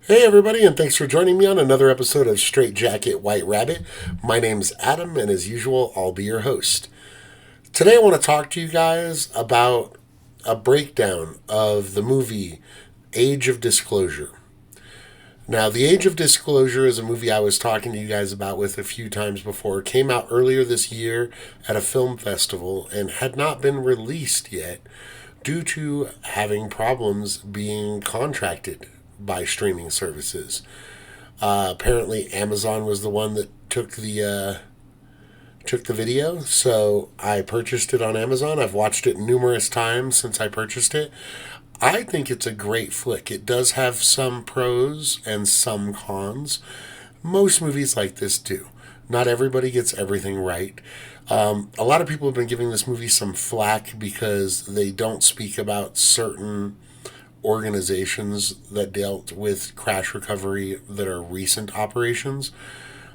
Hey everybody, and thanks for joining me on another episode of Straight Jacket White Rabbit. My name's Adam, and as usual, I'll be your host. Today I want to talk to you guys about a breakdown of the movie Age of Disclosure. Now, The Age of Disclosure is a movie I was talking to you guys about with a few times before. It came out earlier this year at a film festival and had not been released yet due to having problems being contracted by streaming services. Apparently, Amazon was the one that took the video, so I purchased it on Amazon. I've watched it numerous times since I purchased it. I think it's a great flick. It does have some pros and some cons. Most movies like this do. Not everybody gets everything right. A lot of people have been giving this movie some flack because they don't speak about certain organizations that dealt with crash recovery that are recent operations.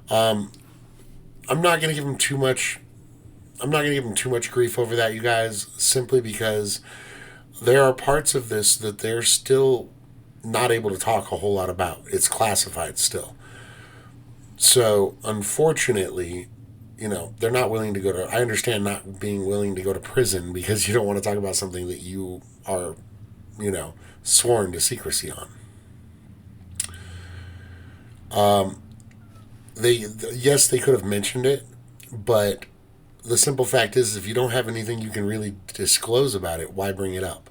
I'm not going to give them too much. I'm not going to give them too much grief over that, you guys, simply because there are parts of this that they're still not able to talk a whole lot about. It's classified still. So, unfortunately, they're not willing to go to. I understand not being willing to go to prison because you don't want to talk about something that you are, sworn to secrecy on. Yes, they could have mentioned it, but the simple fact is, if you don't have anything you can really disclose about it, why bring it up?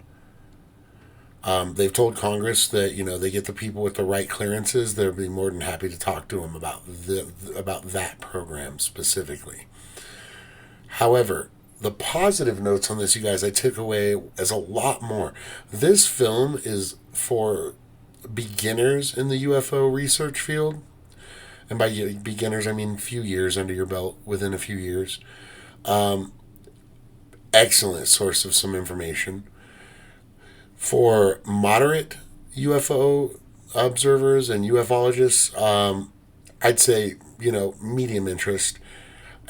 They've told Congress that they get the people with the right clearances. They'll be more than happy to talk to them about that program specifically. However, the positive notes on this, you guys, I took away as a lot more. This film is for beginners in the UFO research field, and by beginners I mean few years under your belt, within a few years. Excellent source of some information. For moderate UFO observers and ufologists, I'd say, medium interest.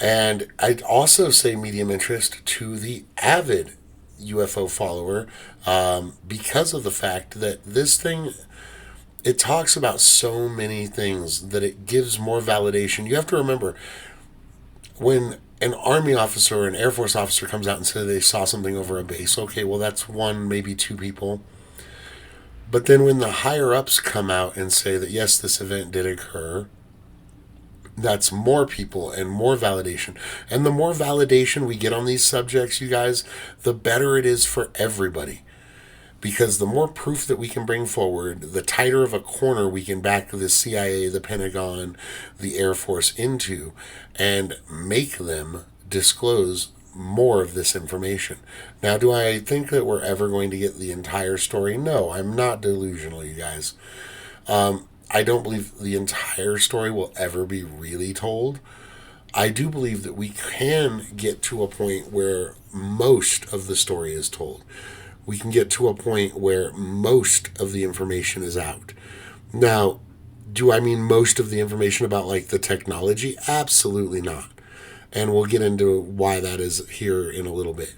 And I'd also say medium interest to the avid UFO follower, because of the fact that this thing, it talks about so many things that it gives more validation. You have to remember, when an Army officer or an Air Force officer comes out and says they saw something over a base, okay, well, that's one, maybe two people. But then when the higher ups come out and say that, yes, this event did occur, that's more people and more validation. And the more validation we get on these subjects, you guys, the better it is for everybody. Because the more proof that we can bring forward, the tighter of a corner we can back the CIA, the Pentagon, the Air Force into, and make them disclose more of this information. Now, do I think that we're ever going to get the entire story? No, I'm not delusional, you guys. I don't believe the entire story will ever be really told. I do believe that we can get to a point where most of the story is told. We can get to a point where most of the information is out. Now, do I mean most of the information about like the technology? Absolutely not. And we'll get into why that is here in a little bit.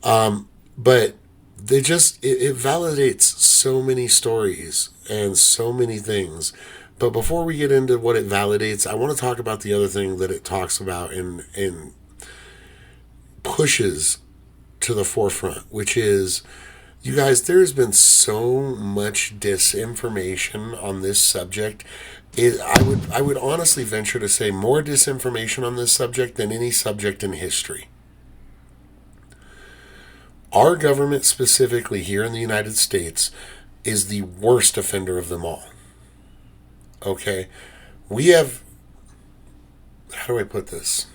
But it validates so many stories and so many things. But before we get into what it validates, I want to talk about the other thing that it talks about and pushes to the forefront, which is, you guys, there's been so much disinformation on this subject. I would honestly venture to say more disinformation on this subject than any subject in history. Our government, specifically here in the United States, is the worst offender of them all. Okay? We have. How do I put this?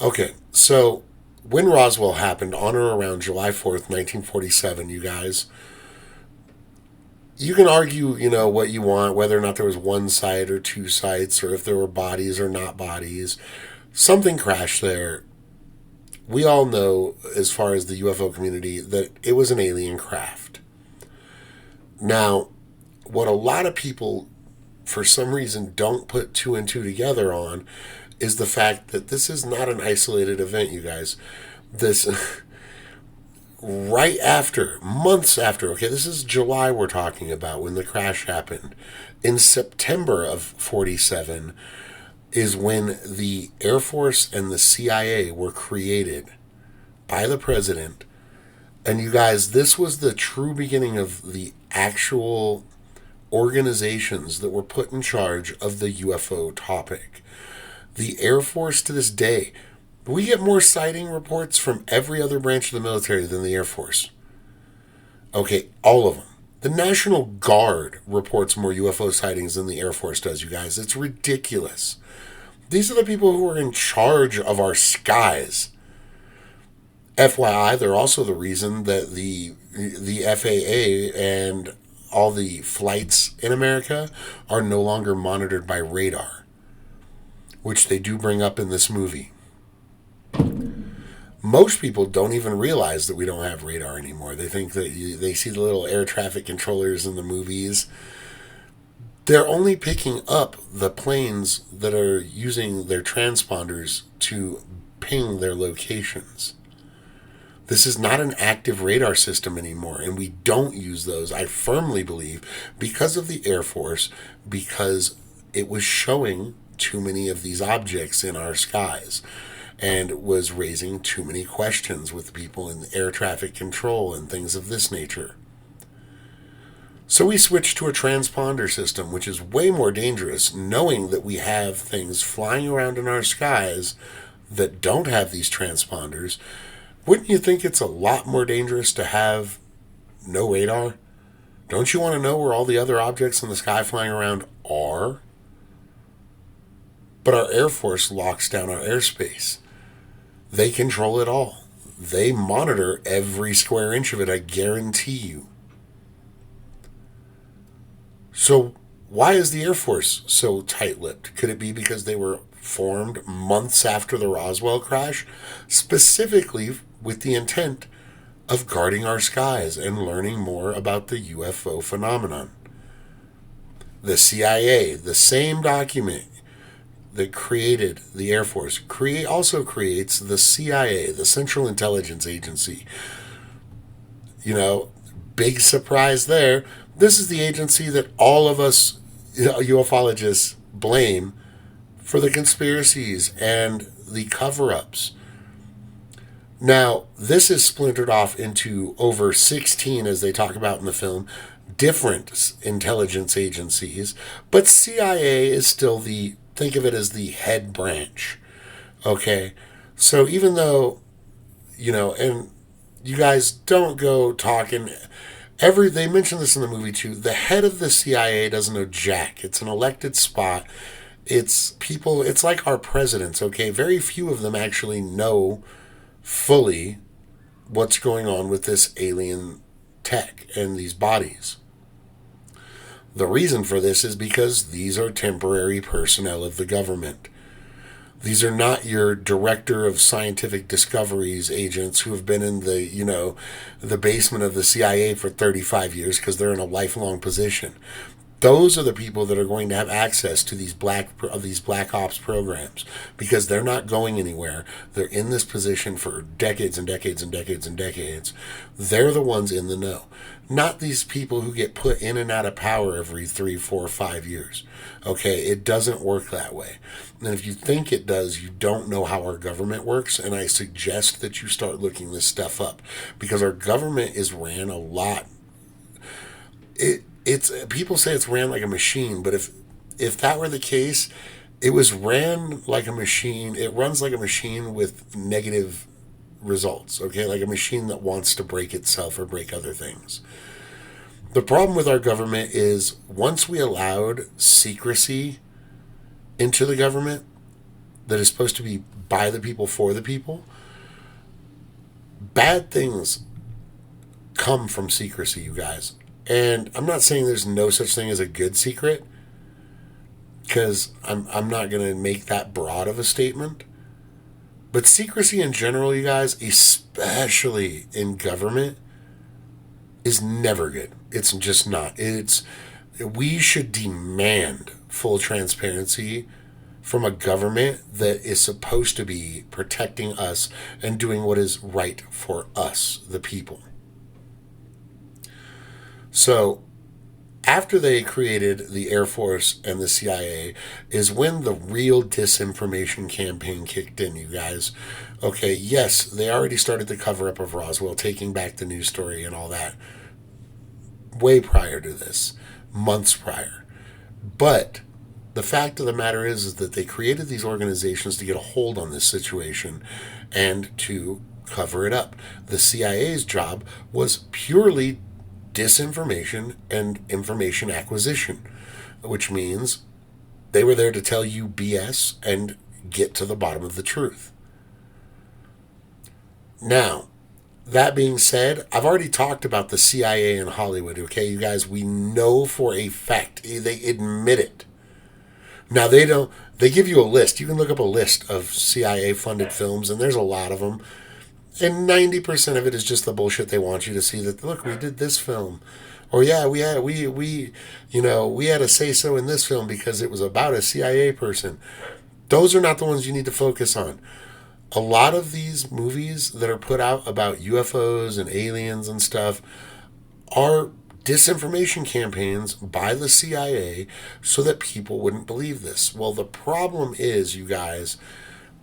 Okay, so when Roswell happened on or around July 4th, 1947, you guys, you can argue, what you want, whether or not there was one site or two sites, or if there were bodies or not bodies. Something crashed there. We all know, as far as the UFO community, that it was an alien craft. Now, what a lot of people, for some reason, don't put two and two together on is the fact that this is not an isolated event, you guys. This right after, months after, okay, this is July we're talking about when the crash happened. In September of 47 is when the Air Force and the CIA were created by the president. And you guys, this was the true beginning of the actual organizations that were put in charge of the UFO topic. The Air Force to this day, we get more sighting reports from every other branch of the military than the Air Force. Okay, all of them. The National Guard reports more UFO sightings than the Air Force does, you guys. It's ridiculous. These are the people who are in charge of our skies. FYI, they're also the reason that the FAA and all the flights in America are no longer monitored by radar, which they do bring up in this movie. Most people don't even realize that we don't have radar anymore. They think that they see the little air traffic controllers in the movies. They're only picking up the planes that are using their transponders to ping their locations. This is not an active radar system anymore, and we don't use those, I firmly believe, because of the Air Force, because it was showing too many of these objects in our skies and was raising too many questions with people in air traffic control and things of this nature. So we switched to a transponder system, which is way more dangerous, knowing that we have things flying around in our skies that don't have these transponders. Wouldn't you think it's a lot more dangerous to have no radar? Don't you want to know where all the other objects in the sky flying around are? But our Air Force locks down our airspace. They control it all. They monitor every square inch of it, I guarantee you. So why is the Air Force so tight-lipped? Could it be because they were formed months after the Roswell crash, specifically with the intent of guarding our skies and learning more about the UFO phenomenon? The CIA, the same document that created the Air Force, also creates the CIA, the Central Intelligence Agency. You know, big surprise there. This is the agency that all of us ufologists blame for the conspiracies and the cover-ups. Now, this is splintered off into over 16, as they talk about in the film, different intelligence agencies, but CIA is still think of it as the head branch. Okay? So even though, and you guys don't go talking, they mention this in the movie too, the head of the CIA doesn't know jack. It's an elected spot. It's people, it's like our presidents, okay? Very few of them actually know fully what's going on with this alien tech and these bodies. The reason for this is because these are temporary personnel of the government. These are not your director of scientific discoveries agents who have been in the basement of the CIA for 35 years because they're in a lifelong position. Those are the people that are going to have access to these black ops programs because they're not going anywhere. They're in this position for decades and decades and decades and decades. They're the ones in the know, not these people who get put in and out of power every 3, 4, 5 years. Okay, it doesn't work that way. And if you think it does, you don't know how our government works, and I suggest that you start looking this stuff up because our government is ran a lot. It's people say it's ran like a machine, but if that were the case, it was ran like a machine. It runs like a machine with negative results, okay? Like a machine that wants to break itself or break other things. The problem with our government is once we allowed secrecy into the government that is supposed to be by the people, for the people, bad things come from secrecy, you guys. And I'm not saying there's no such thing as a good secret, because I'm not going to make that broad of a statement. But secrecy in general, you guys, especially in government, is never good. It's just not. We should demand full transparency from a government that is supposed to be protecting us and doing what is right for us, the people. So, after they created the Air Force and the CIA, is when the real disinformation campaign kicked in, you guys. Okay, yes, they already started the cover up of Roswell, taking back the news story and all that way prior to this, months prior. But the fact of the matter is that they created these organizations to get a hold on this situation and to cover it up. The CIA's job was purely disinformation and information acquisition, which means they were there to tell you BS and get to the bottom of the truth. Now, that being said, I've already talked about the CIA in Hollywood, okay, you guys? We know for a fact. They admit it. Now, they give you a list. You can look up a list of CIA funded films, and there's a lot of them. And 90% of it is just the bullshit they want you to see that, look, we did this film. Or yeah, we had a say so in this film because it was about a CIA person. Those are not the ones you need to focus on. A lot of these movies that are put out about UFOs and aliens and stuff are disinformation campaigns by the CIA so that people wouldn't believe this. Well, the problem is, you guys,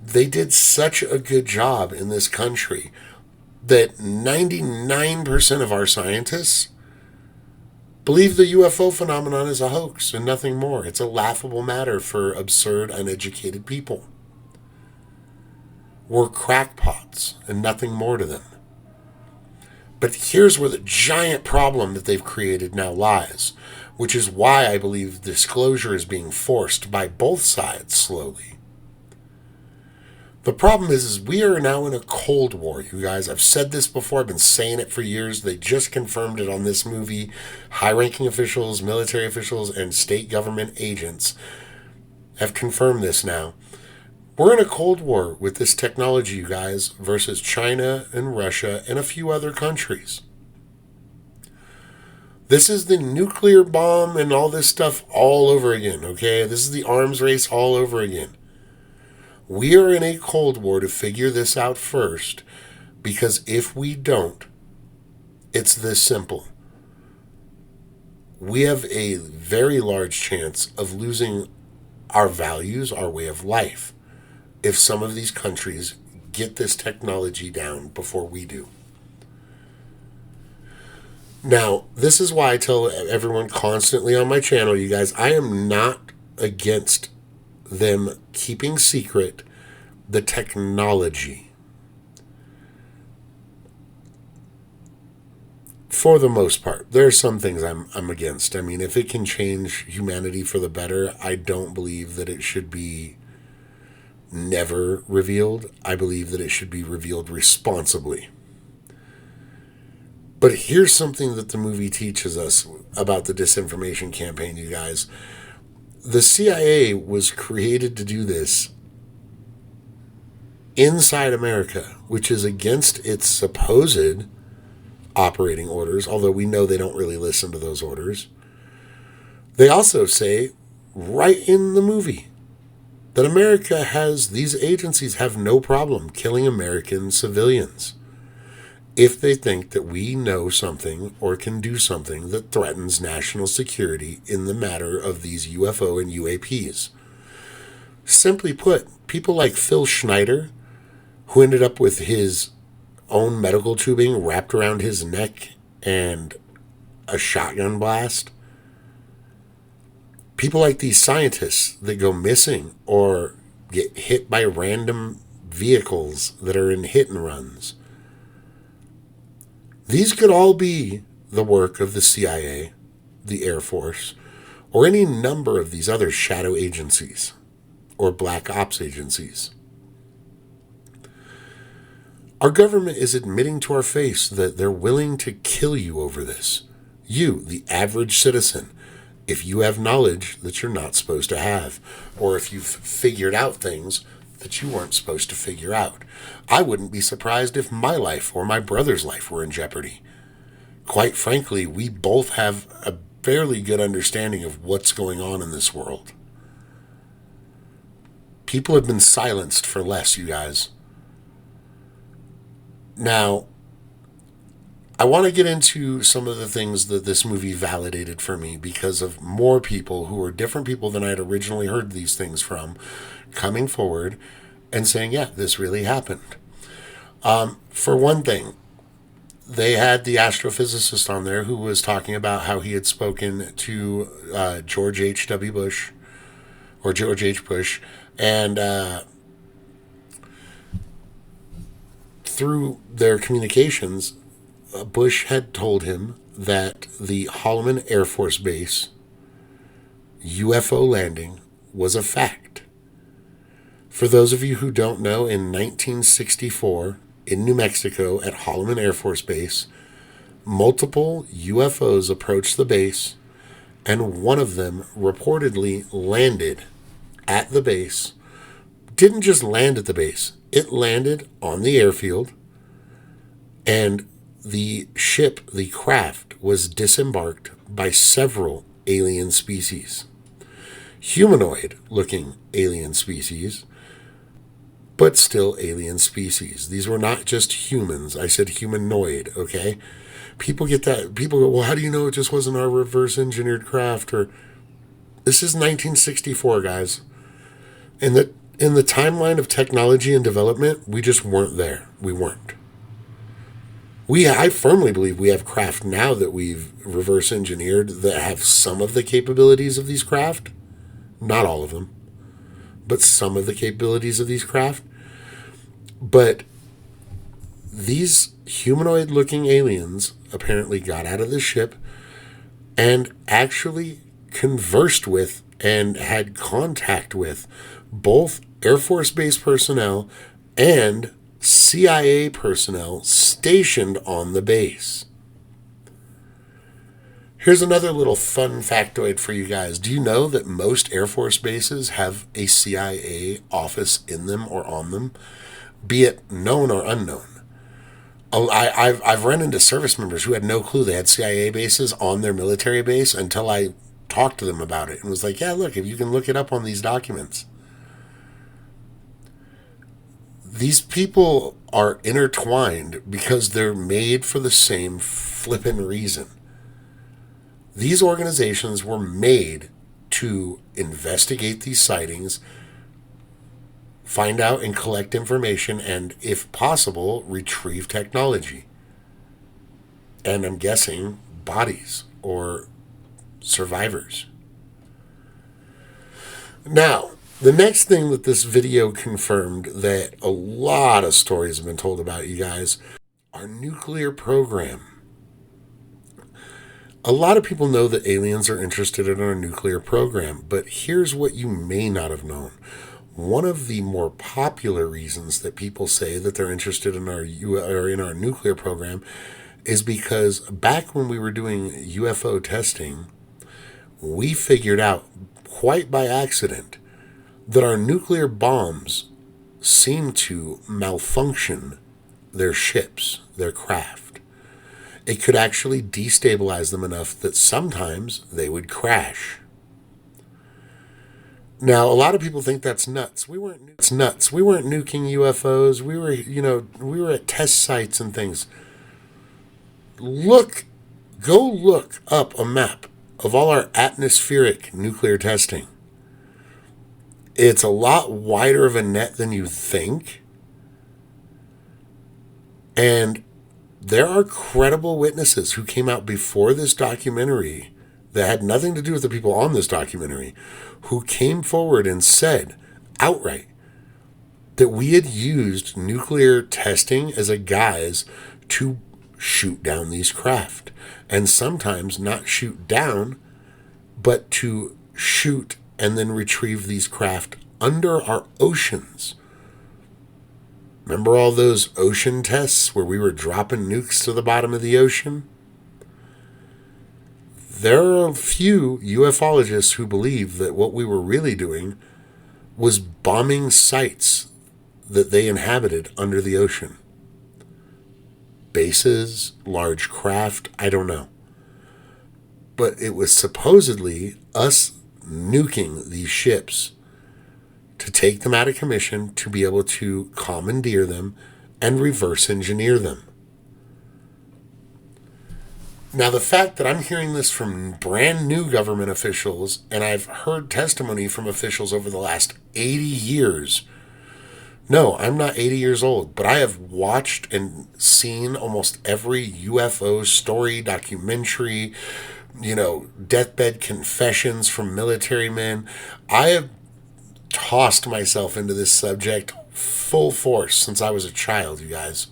they did such a good job in this country that 99% of our scientists believe the UFO phenomenon is a hoax and nothing more. It's a laughable matter for absurd, uneducated people. We're crackpots and nothing more to them. But here's where the giant problem that they've created now lies, which is why I believe disclosure is being forced by both sides slowly. The problem is we are now in a Cold War, you guys. I've said this before. I've been saying it for years. They just confirmed it on this movie. High-ranking officials, military officials, and state government agents have confirmed this now. We're in a Cold War with this technology, you guys, versus China and Russia and a few other countries. This is the nuclear bomb and all this stuff all over again, okay? This is the arms race all over again. We are in a Cold War to figure this out first, because if we don't, it's this simple. We have a very large chance of losing our values, our way of life, if some of these countries get this technology down before we do. Now, this is why I tell everyone constantly on my channel, you guys, I am not against them keeping secret the technology. For the most part. There are some things I'm against. I mean, if it can change humanity for the better, I don't believe that it should be never revealed. I believe that it should be revealed responsibly. But here's something that the movie teaches us about the disinformation campaign, you guys. The CIA was created to do this inside America, which is against its supposed operating orders, although we know they don't really listen to those orders. They also say, right in the movie, that America has, these agencies have no problem killing American civilians if they think that we know something or can do something that threatens national security in the matter of these UFO and UAPs. Simply put, people like Phil Schneider, who ended up with his own medical tubing wrapped around his neck and a shotgun blast. People like these scientists that go missing or get hit by random vehicles that are in hit and runs. These could all be the work of the CIA, the Air Force, or any number of these other shadow agencies or black ops agencies. Our government is admitting to our face that they're willing to kill you over this. You, the average citizen, if you have knowledge that you're not supposed to have, or if you've figured out things that you weren't supposed to figure out. I wouldn't be surprised if my life or my brother's life were in jeopardy. Quite frankly, we both have a fairly good understanding of what's going on in this world. People have been silenced for less, you guys. Now, I want to get into some of the things that this movie validated for me because of more people who are different people than I had originally heard these things from coming forward and saying, yeah, this really happened. For one thing, they had the astrophysicist on there who was talking about how he had spoken to George H.W. Bush, or George H. Bush, and through their communications, Bush had told him that the Holloman Air Force Base UFO landing was a fact. For those of you who don't know, in 1964, in New Mexico at Holloman Air Force Base, multiple UFOs approached the base, and one of them reportedly landed at the base. Didn't just land at the base, it landed on the airfield, and the ship, the craft, was disembarked by several alien species. Humanoid-looking alien species, but still alien species. These were not just humans. I said humanoid, okay? People get that. People go, well, how do you know it just wasn't our reverse engineered craft? Or this is 1964, guys. In the timeline of technology and development, we just weren't there. We weren't. I firmly believe we have craft now that we've reverse engineered that have some of the capabilities of these craft. Not all of them, but some of the capabilities of these craft. But these humanoid-looking aliens apparently got out of the ship and actually conversed with and had contact with both Air Force Base personnel and CIA personnel stationed on the base. Here's another little fun factoid for you guys. Do you know that most Air Force bases have a CIA office in them or on them, be it known or unknown? I've run into service members who had no clue they had CIA bases on their military base until I talked to them about it and was like, yeah, look, if you can look it up on these documents. These people are intertwined because they're made for the same flippin' reason. These organizations were made to investigate these sightings, find out and collect information, and, if possible, retrieve technology. And I'm guessing bodies or survivors. Now, the next thing that this video confirmed that a lot of stories have been told about, you guys, our nuclear program. A lot of people know that aliens are interested in our nuclear program, but here's what you may not have known. One of the more popular reasons that people say that they're interested in our nuclear program is because back when we were doing UFO testing, we figured out, quite by accident, that our nuclear bombs seem to malfunction their ships, their craft. It could actually destabilize them enough that sometimes they would crash. Now, a lot of people think that's nuts. We weren't nuking UFOs. We were at test sites and things. Go look up a map of all our atmospheric nuclear testing. It's a lot wider of a net than you think. And there are credible witnesses who came out before this documentary that had nothing to do with the people on this documentary, who came forward and said outright that we had used nuclear testing as a guise to shoot down these craft. And sometimes not shoot down, but to shoot and then retrieve these craft under our oceans. Remember all those ocean tests where we were dropping nukes to the bottom of the ocean? There are a few ufologists who believe that what we were really doing was bombing sites that they inhabited under the ocean. Bases, large craft, I don't know. But it was supposedly us nuking these ships to take them out of commission, to be able to commandeer them and reverse engineer them. Now, the fact that I'm hearing this from brand new government officials, and I've heard testimony from officials over the last 80 years. No, I'm not 80 years old, but I have watched and seen almost every UFO story, documentary, deathbed confessions from military men. I have tossed myself into this subject full force since I was a child, you guys.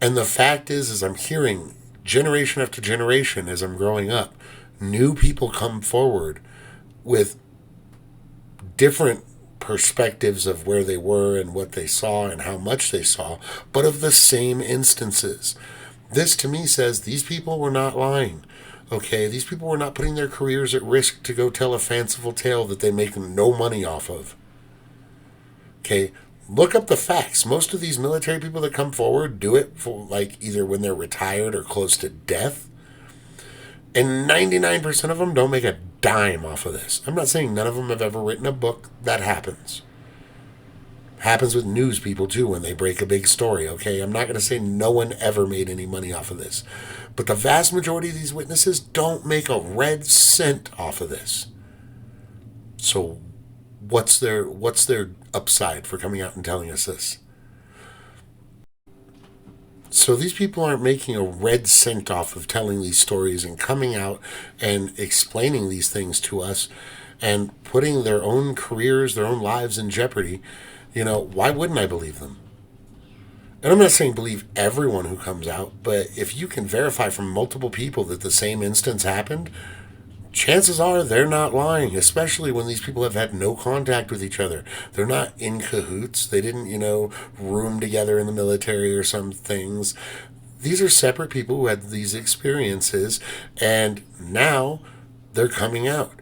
And the fact is I'm hearing generation after generation as I'm growing up, new people come forward with different perspectives of where they were and what they saw and how much they saw, but of the same instances. This to me says these people were not lying. Okay, these people were not putting their careers at risk to go tell a fanciful tale that they make no money off of. Okay, look up the facts. Most of these military people that come forward do it for either when they're retired or close to death. And 99% of them don't make a dime off of this. I'm not saying none of them have ever written a book. That happens. Happens with news people too when they break a big story, okay? I'm not going to say no one ever made any money off of this. But the vast majority of these witnesses don't make a red cent off of this. So what's their upside for coming out and telling us this? So these people aren't making a red cent off of telling these stories and coming out and explaining these things to us and putting their own careers, their own lives in jeopardy. Why wouldn't I believe them? And I'm not saying believe everyone who comes out, but if you can verify from multiple people that the same instance happened, chances are they're not lying, especially when these people have had no contact with each other. They're not in cahoots. They didn't, room together in the military or some things. These are separate people who had these experiences, and now they're coming out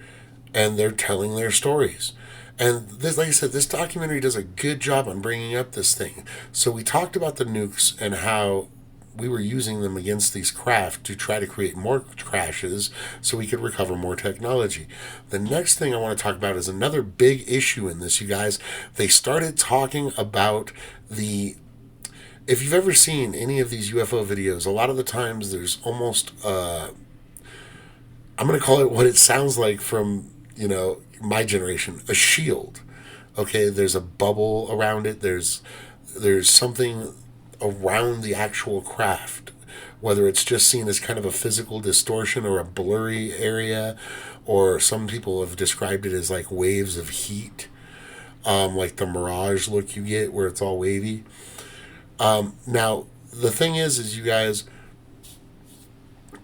and they're telling their stories. And this, like I said, this documentary does a good job on bringing up this thing. So we talked about the nukes and how we were using them against these craft to try to create more crashes so we could recover more technology. The next thing I want to talk about is another big issue in this, you guys. They started talking about if you've ever seen any of these UFO videos, a lot of the times there's almost, I'm going to call it what it sounds like from, my generation, a shield. Okay, there's a bubble around it. There's something around the actual craft, whether it's just seen as kind of a physical distortion or a blurry area, or some people have described it as like waves of heat, like the mirage look you get where it's all wavy. Now, the thing is you guys,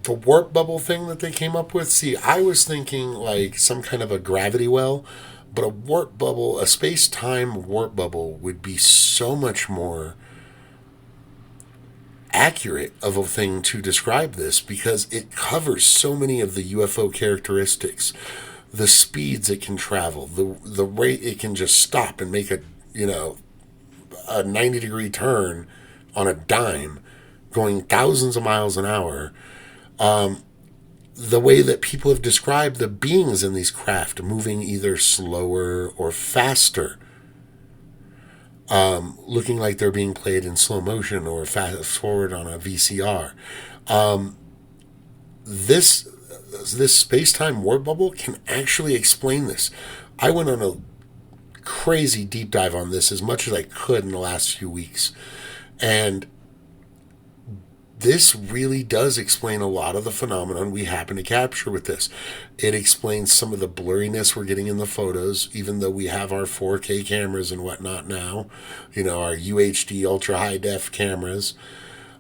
the warp bubble thing that they came up with, see, I was thinking like some kind of a gravity well, but a warp bubble, a space-time warp bubble would be so much more accurate of a thing to describe this because it covers so many of the UFO characteristics, the speeds it can travel, the rate it can just stop and make a 90-degree turn on a dime, going thousands of miles an hour. The way that people have described the beings in these craft moving either slower or faster, looking like they're being played in slow motion or fast forward on a VCR. This space-time warp bubble can actually explain this. I went on a crazy deep dive on this as much as I could in the last few weeks, and this really does explain a lot of the phenomenon we happen to capture with this. It explains some of the blurriness we're getting in the photos, even though we have our 4K cameras and whatnot now, our UHD ultra high def cameras.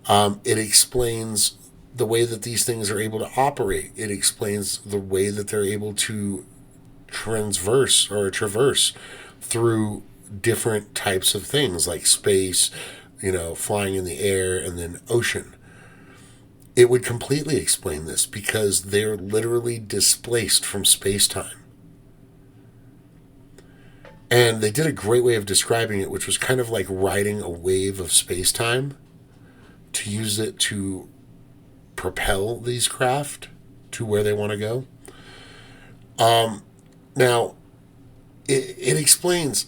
It explains the way that these things are able to operate. It explains the way that they're able to traverse through different types of things like space, flying in the air, and then ocean. It would completely explain this because they're literally displaced from space-time. And they did a great way of describing it, which was kind of like riding a wave of space-time to use it to propel these craft to where they want to go. Now, it explains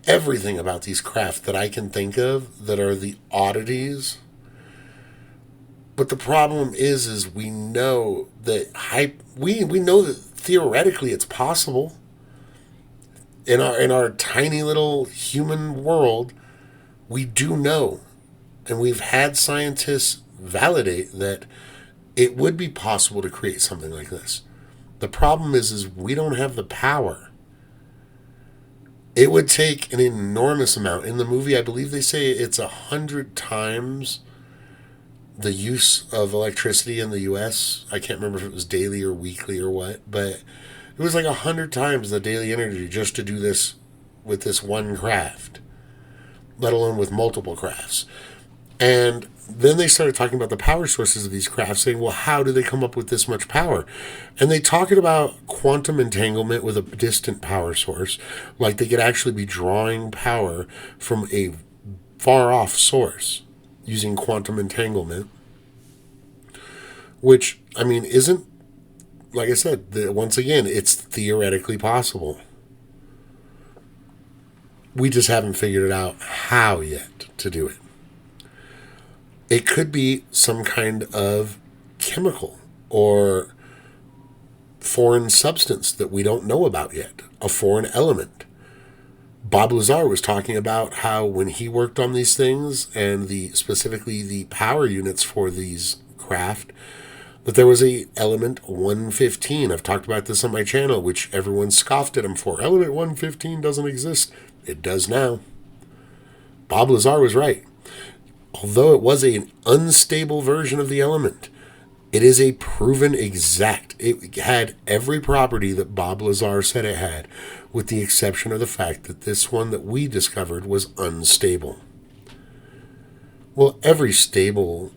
everything about these craft that I can think of that are the oddities. But the problem is we know that we know that theoretically it's possible in our tiny little human world. We do know, and we've had scientists validate that it would be possible to create something like this. The problem is we don't have the power. It would take an enormous amount. In the movie, I believe they say it's 100 times the use of electricity in the U.S. I can't remember if it was daily or weekly or what, but it was like 100 times the daily energy just to do this with this one craft, let alone with multiple crafts. And then they started talking about the power sources of these crafts, saying, well, how do they come up with this much power? And they talking about quantum entanglement with a distant power source, like they could actually be drawing power from a far off source using quantum entanglement, which, I mean, isn't, like I said, once again, it's theoretically possible. We just haven't figured it out how yet to do it. It could be some kind of chemical or foreign substance that we don't know about yet, a foreign element. Bob Lazar was talking about how when he worked on these things and specifically the power units for these craft, that there was a element 115. I've talked about this on my channel, which everyone scoffed at him for. Element 115 doesn't exist. It does now. Bob Lazar was right. Although it was an unstable version of the element, it is a proven exact. It had every property that Bob Lazar said it had, with the exception of the fact that this one that we discovered was unstable. Well, every stable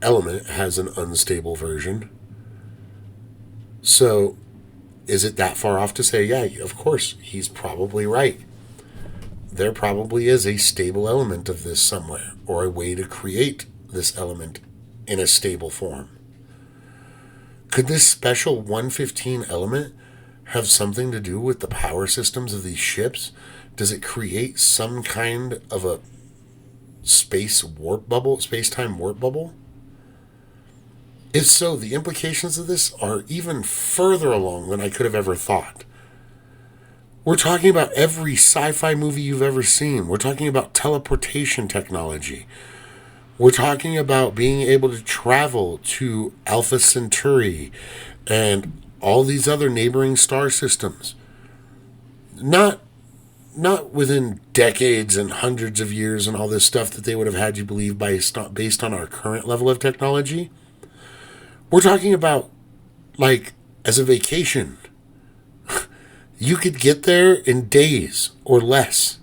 element has an unstable version. So, is it that far off to say, yeah, of course, he's probably right? There probably is a stable element of this somewhere, or a way to create this element in a stable form. Could this special 115 element have something to do with the power systems of these ships? Does it create some kind of a space-time warp bubble? If so, the implications of this are even further along than I could have ever thought. We're talking about every sci-fi movie you've ever seen. We're talking about teleportation technology. We're talking about being able to travel to Alpha Centauri and all these other neighboring star systems. Not within decades and hundreds of years and all this stuff that they would have had you believe based on our current level of technology. We're talking about, like, as a vacation. You could get there in days or less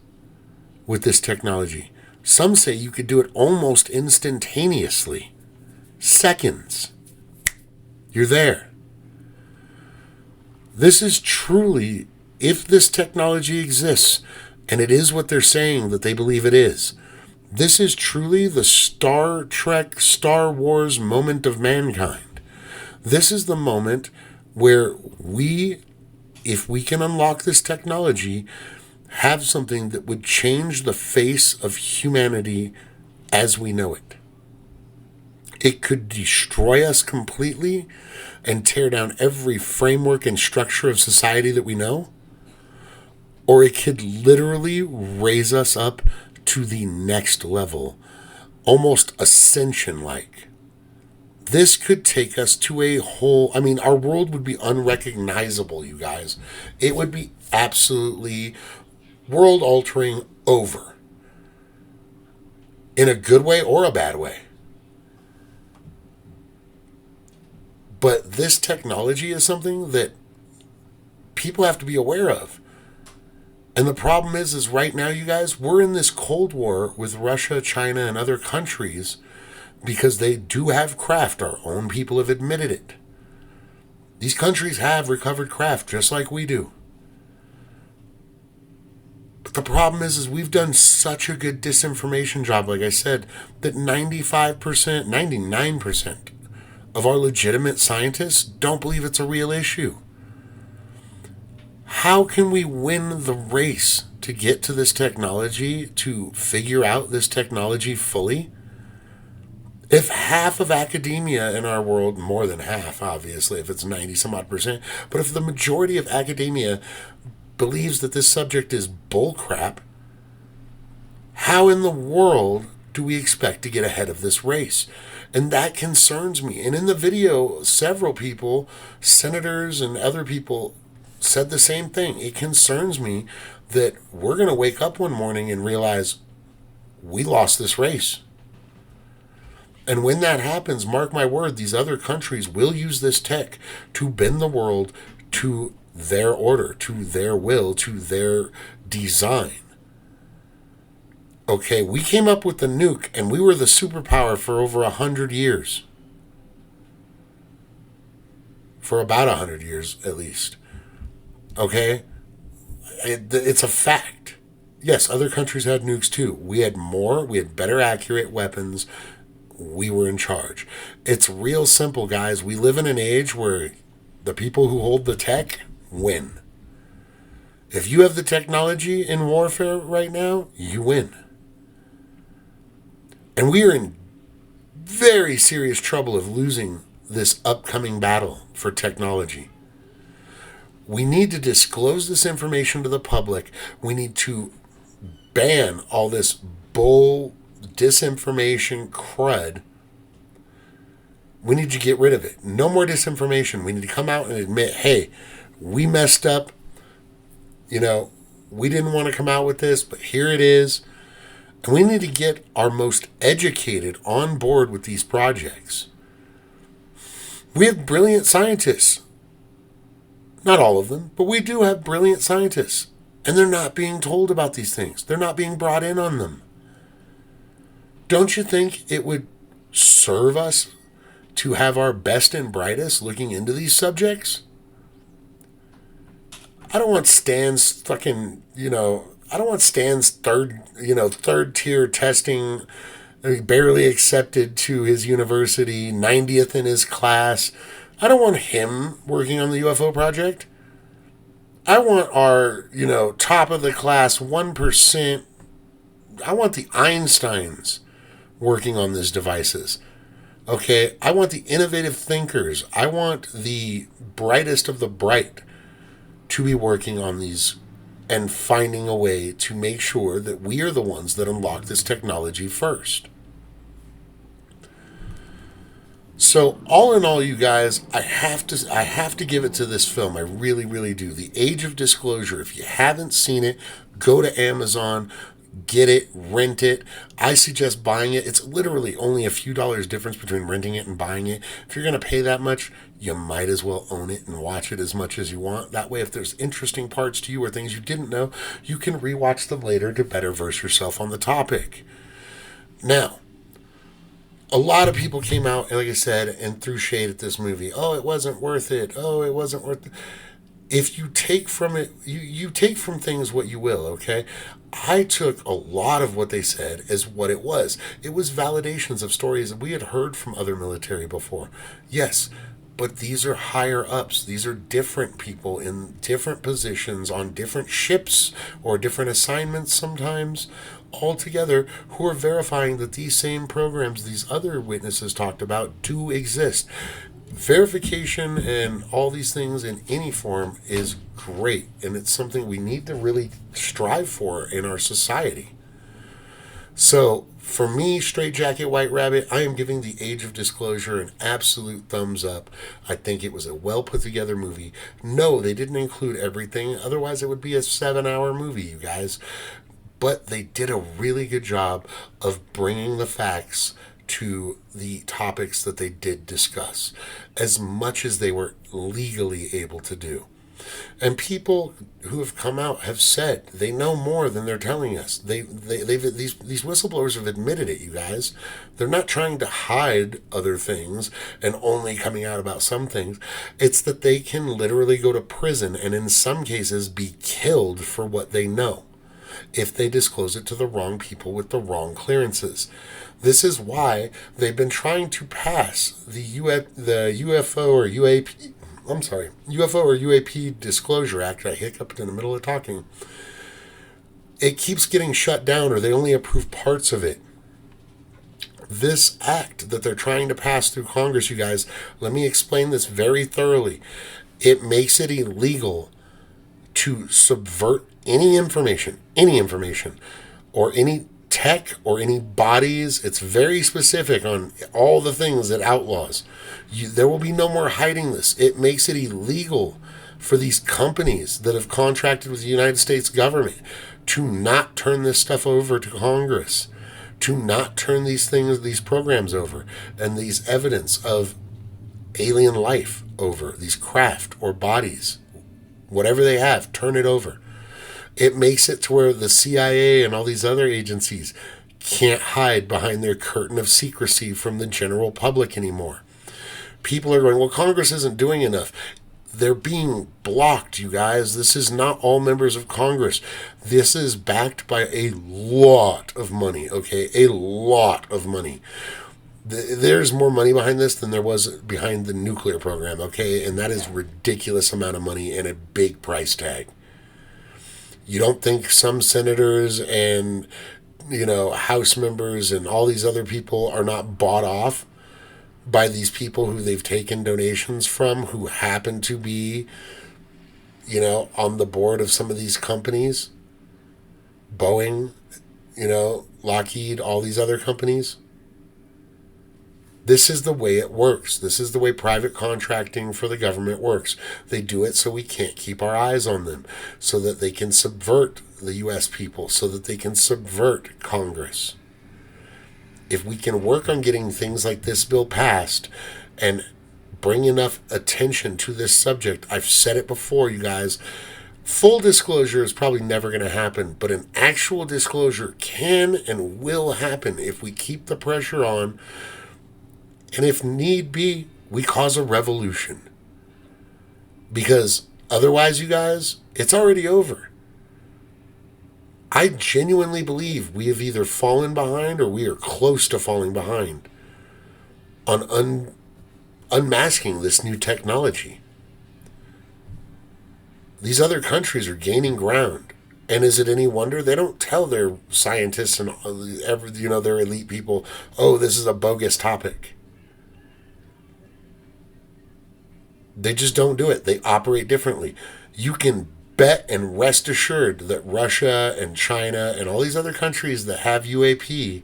with this technology. Some say you could do it almost instantaneously. Seconds. You're there. This is truly, if this technology exists, and it is what they're saying that they believe it is, this is truly the Star Trek, Star Wars moment of mankind. This is the moment where we, if we can unlock this technology, have something that would change the face of humanity as we know it. It could destroy us completely and tear down every framework and structure of society that we know, or it could literally raise us up to the next level, almost ascension-like. This could take us to a whole, I mean, our world would be unrecognizable, you guys. It would be absolutely world-altering over. In a good way or a bad way. But this technology is something that people have to be aware of. And the problem is right now, you guys, we're in this Cold War with Russia, China, and other countries because they do have craft. Our own people have admitted it. These countries have recovered craft just like we do. But the problem is we've done such a good disinformation job, like I said, that 95%, 99% of our legitimate scientists don't believe it's a real issue. How can we win the race to get to this technology, to figure out this technology fully? If half of academia in our world, more than half, obviously, if it's 90 some odd percent, but if the majority of academia believes that this subject is bullcrap, how in the world do we expect to get ahead of this race? And that concerns me. And in the video, several people, senators and other people, said the same thing. It concerns me that we're going to wake up one morning and realize we lost this race. And when that happens, mark my word, these other countries will use this tech to bend the world to their order, to their will, to their design. Okay, we came up with the nuke and we were the superpower for over 100 years. For about 100 years, at least. Okay? It's a fact. Yes, other countries had nukes too. We had more, we had better accurate weapons. We were in charge. It's real simple, guys. We live in an age where the people who hold the tech win. If you have the technology in warfare right now, you win. And we are in very serious trouble of losing this upcoming battle for technology. We need to disclose this information to the public. We need to ban all this bull disinformation crud. We need to get rid of it. No more disinformation. We need to come out and admit, hey, we messed up. We didn't want to come out with this, but here it is. And we need to get our most educated on board with these projects. We have brilliant scientists. Not all of them, but we do have brilliant scientists. And they're not being told about these things. They're not being brought in on them. Don't you think it would serve us to have our best and brightest looking into these subjects? I don't want Stan's fucking, I don't want Stan's third tier testing, barely accepted to his university, 90th in his class. I don't want him working on the UFO project. I want our, top of the class 1%. I want the Einsteins working on these devices. Okay, I want the innovative thinkers. I want the brightest of the bright to be working on these and finding a way to make sure that we are the ones that unlock this technology first. So all in all, you guys, I have to give it to this film. I really, really do. The Age of Disclosure. If you haven't seen it, go to Amazon, get it, rent it. I suggest buying it. It's literally only a few dollars difference between renting it and buying it. If you're going to pay that much, you might as well own it and watch it as much as you want. That way, if there's interesting parts to you or things you didn't know, you can rewatch them later to better verse yourself on the topic. Now, a lot of people came out, like I said, and threw shade at this movie. Oh, it wasn't worth it. Oh, it wasn't worth it. If you take from it, you take from things what you will, okay? I took a lot of what they said as what it was. It was validations of stories that we had heard from other military before. Yes, but these are higher ups. These are different people in different positions on different ships or different assignments sometimes altogether who are verifying that these same programs these other witnesses talked about do exist. Verification and all these things in any form is great, and it's something we need to really strive for in our society. So, for me, Straight Jacket White Rabbit, I am giving The Age of Disclosure an absolute thumbs up. I think it was a well put together movie. No, they didn't include everything, otherwise it would be a 7-hour movie, you guys. But they did a really good job of bringing the facts to the topics that they did discuss, as much as they were legally able to do. And people who have come out have said they know more than they're telling us. These whistleblowers have admitted it, you guys. They're not trying to hide other things and only coming out about some things. It's that they can literally go to prison and in some cases be killed for what they know if they disclose it to the wrong people with the wrong clearances. This is why they've been trying to pass the UFO or UAP I'm sorry, UFO or UAP Disclosure Act. I hiccuped in the middle of talking. It keeps getting shut down, or they only approve parts of it. This act that they're trying to pass through Congress, you guys, let me explain this very thoroughly. It makes it illegal to subvert any information, or any tech or any bodies. It's very specific on all the things it outlaws. There will be no more hiding this. It makes it illegal for these companies that have contracted with the United States government to not turn this stuff over to Congress, to not turn these programs over, and these evidence of alien life over, these craft or bodies, whatever they have, turn it over. It makes it to where the CIA and all these other agencies can't hide behind their curtain of secrecy from the general public anymore. People are going, well, Congress isn't doing enough. They're being blocked, you guys. This is not all members of Congress. This is backed by a lot of money, okay? A lot of money. There's more money behind this than there was behind the nuclear program, okay? And that is a ridiculous amount of money and a big price tag. You don't think some senators and, House members and all these other people are not bought off by these people who they've taken donations from, who happen to be, on the board of some of these companies? Boeing, Lockheed, all these other companies. This is the way it works. This is the way private contracting for the government works. They do it so we can't keep our eyes on them, so that they can subvert the U.S. people, so that they can subvert Congress. If we can work on getting things like this bill passed and bring enough attention to this subject, I've said it before, you guys, full disclosure is probably never going to happen, but an actual disclosure can and will happen if we keep the pressure on. And if need be, we cause a revolution. Because otherwise, you guys, it's already over. I genuinely believe we have either fallen behind or we are close to falling behind on unmasking this new technology. These other countries are gaining ground. And is it any wonder they don't tell their scientists and their elite people, oh, this is a bogus topic? They just don't do it. They operate differently. You can bet and rest assured that Russia and China and all these other countries that have UAP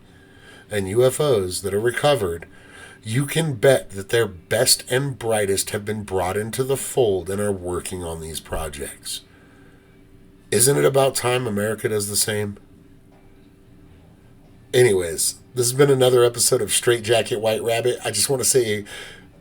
and UFOs that are recovered, you can bet that their best and brightest have been brought into the fold and are working on these projects. Isn't it about time America does the same? Anyways, this has been another episode of Straight Jacket White Rabbit. I just want to say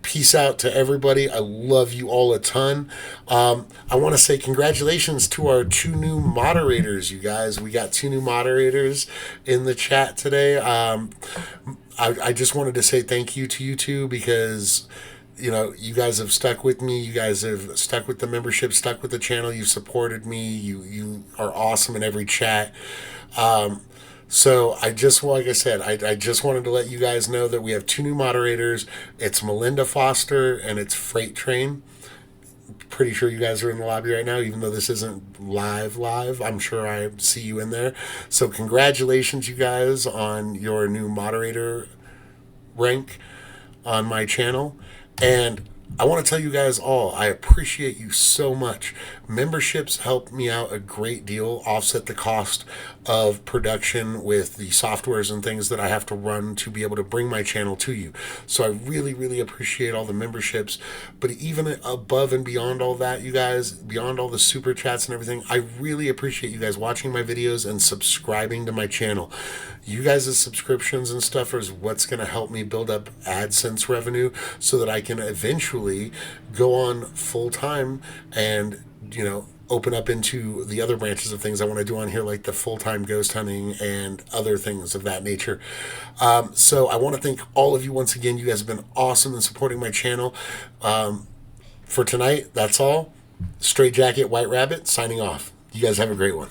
peace out to everybody. I love you all a ton. I want to say congratulations to our 2 new moderators, you guys. We got 2 new moderators in the chat today. I just wanted to say thank you to you two because, you guys have stuck with me. You guys have stuck with the membership, stuck with the channel. You've supported me. You are awesome in every chat. So I just wanted to let you guys know that we have 2 new moderators. It's Melinda Foster and it's Freight Train. Pretty sure you guys are in the lobby right now, even though this isn't live. I'm sure I see you in there. So congratulations, you guys, on your new moderator rank on my channel. And I want to tell you guys all, I appreciate you so much. Memberships help me out a great deal, offset the cost of production with the softwares and things that I have to run to be able to bring my channel to you. So I really, really appreciate all the memberships. But even above and beyond all that, you guys, beyond all the super chats and everything, I really appreciate you guys watching my videos and subscribing to my channel. You guys' subscriptions and stuff is what's going to help me build up AdSense revenue so that I can eventually go on full time and, open up into the other branches of things I want to do on here, like the full-time ghost hunting and other things of that nature. So I want to thank all of you once again. You guys have been awesome in supporting my channel. For tonight, that's all. Straight Jacket White Rabbit signing off. You guys have a great one.